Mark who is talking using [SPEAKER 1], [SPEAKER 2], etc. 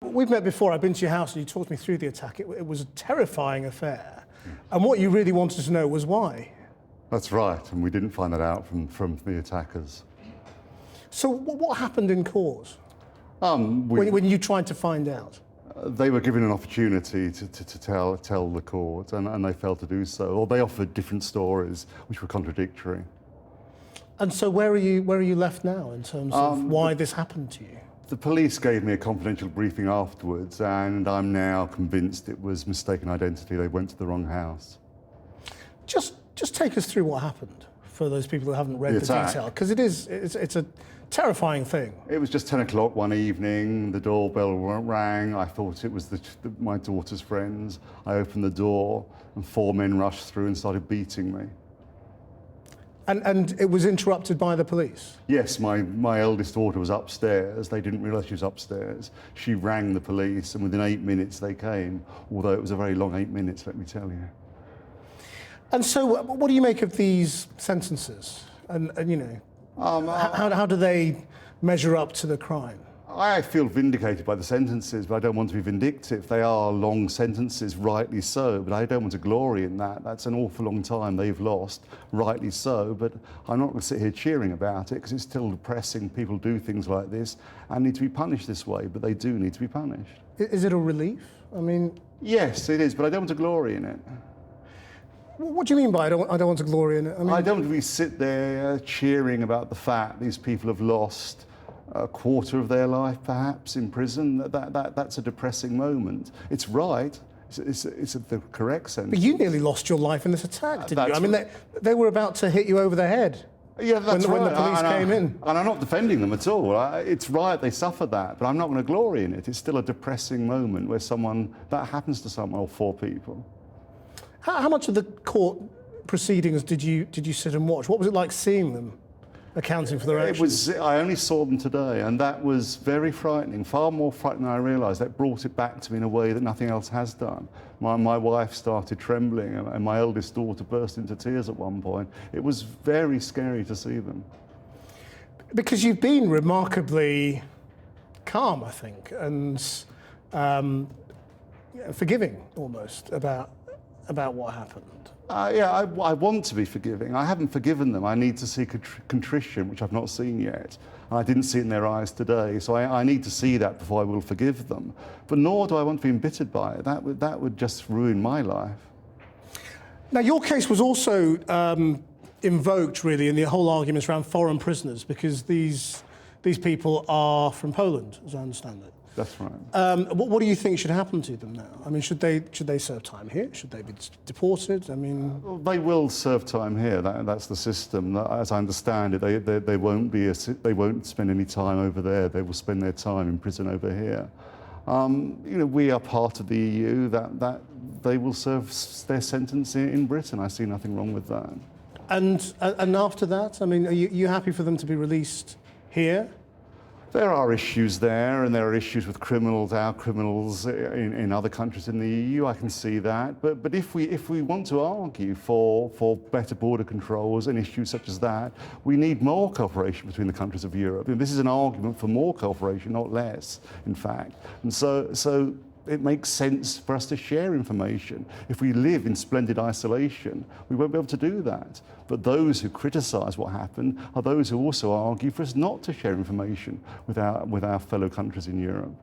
[SPEAKER 1] We've met before. I've been to your house and you talked me through the attack. It was a terrifying affair. And what you really wanted to know was why.
[SPEAKER 2] That's right, and we didn't find that out from the attackers.
[SPEAKER 1] So what happened in court
[SPEAKER 2] When
[SPEAKER 1] when you tried to find out?
[SPEAKER 2] they were given an opportunity to tell the court, and they failed to do so, or they offered different stories which were contradictory.
[SPEAKER 1] And so where are you left now in terms of why this happened to you?
[SPEAKER 2] The police gave me a confidential briefing afterwards, and I'm now convinced it was mistaken identity. They went to the wrong house.
[SPEAKER 1] Just take us through what happened for those people who haven't read the detail, because it's a terrifying thing.
[SPEAKER 2] It was just 10 o'clock one evening. The doorbell rang. I thought it was my daughter's friends. I opened the door, and 4 men rushed through and started beating me.
[SPEAKER 1] And it was interrupted by the police?
[SPEAKER 2] Yes, my eldest daughter was upstairs. They didn't realise she was upstairs. She rang the police, and within 8 minutes they came, although it was a very long 8 minutes, let me tell you.
[SPEAKER 1] And so what do you make of these sentences? And you know, how do they measure up to the crime?
[SPEAKER 2] I feel vindicated by the sentences, but I don't want to be vindictive. They are long sentences, rightly so, but I don't want to glory in that. That's an awful long time they've lost, rightly so, but I'm not going to sit here cheering about it because it's still depressing. People do things like this and need to be punished this way, but they do need to be punished.
[SPEAKER 1] Is it a relief? I mean...
[SPEAKER 2] Yes, it is, but I don't want to glory in it.
[SPEAKER 1] What do you mean by I don't want to glory in it?
[SPEAKER 2] I don't want to sit there cheering about the fact these people have lost a quarter of their life, perhaps, in prison. That's a depressing moment. It's right. It's the correct sense.
[SPEAKER 1] But you nearly lost your life in this attack, didn't you? I mean, they were about to hit you over the head.
[SPEAKER 2] Yeah, that's
[SPEAKER 1] when the police came in.
[SPEAKER 2] And I'm not defending them at all. It's right, they suffered that, but I'm not going to glory in it. It's still a depressing moment where that happens to someone or 4 people.
[SPEAKER 1] How much of the court proceedings did you sit and watch? What was it like seeing them, accounting for their actions?
[SPEAKER 2] I only saw them today, and that was very frightening, far more frightening than I realised. That brought it back to me in a way that nothing else has done. My wife started trembling, and my eldest daughter burst into tears at one point. It was very scary to see them.
[SPEAKER 1] Because you've been remarkably calm, I think, and forgiving almost about what happened.
[SPEAKER 2] Yeah, I want to be forgiving. I haven't forgiven them. I need to see contrition, which I've not seen yet. And I didn't see it in their eyes today, so I need to see that before I will forgive them. But nor do I want to be embittered by it. That would just ruin my life.
[SPEAKER 1] Now, your case was also invoked, really, in the whole arguments around foreign prisoners, because these people are from Poland, as I understand it.
[SPEAKER 2] That's right.
[SPEAKER 1] What do you think should happen to them now? I mean, should they serve time here? Should they be deported? I mean,
[SPEAKER 2] well, they will serve time here. That's the system. As I understand it, they won't spend any time over there. They will spend their time in prison over here. You know, we are part of the EU. That they will serve their sentence in Britain. I see nothing wrong with that.
[SPEAKER 1] And after that, I mean, are you happy for them to be released here?
[SPEAKER 2] There are issues there, and there are issues with criminals, our criminals in other countries in the EU. I can see that. But if we want to argue for better border controls and issues such as that, we need more cooperation between the countries of Europe. And this is an argument for more cooperation, not less, in fact. And so it makes sense for us to share information. If we live in splendid isolation, we won't be able to do that. But those who criticise what happened are those who also argue for us not to share information with our fellow countries in Europe.